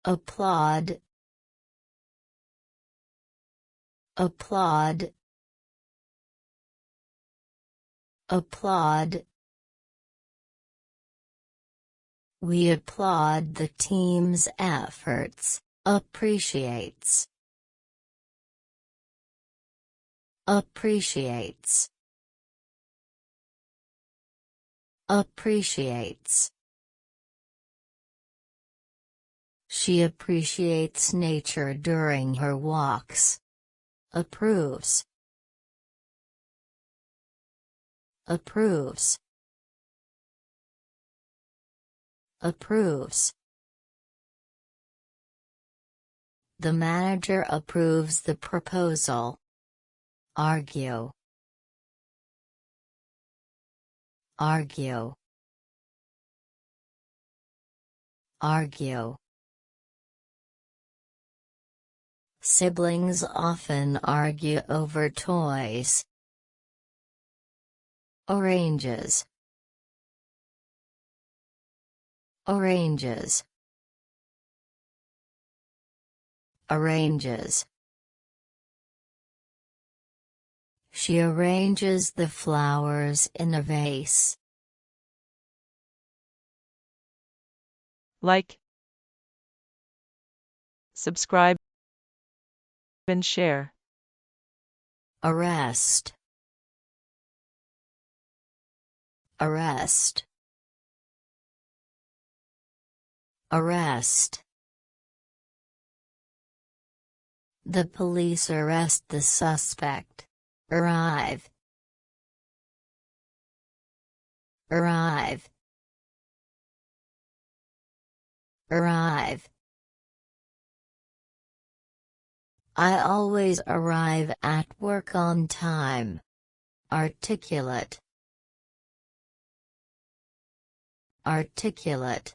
applaud, applaud, applaud. We applaud the team's efforts. Appreciates, appreciates, appreciates. She appreciates nature during her walks. Approves, approves, approves. The manager approves the proposal. Argue, argue, argue. Siblings often argue over toys. Arranges, arranges, arranges. She arranges the flowers in a vase. Like, subscribe, and share. Arrest, arrest, arrest. The police arrest the suspect. Arrive, arrive, arrive. I always arrive at work on time. Articulate, articulate,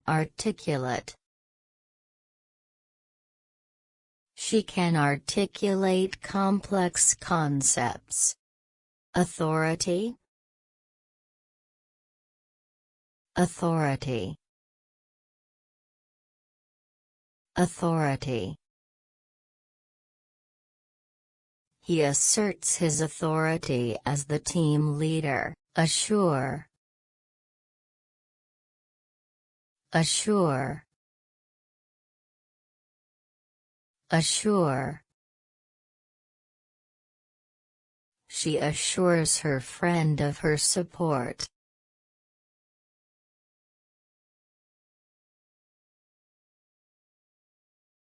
articulate. She can articulate complex concepts. Authority, authority, authority. He asserts his authority as the team leader. Assure, assure, assure. She assures her friend of her support.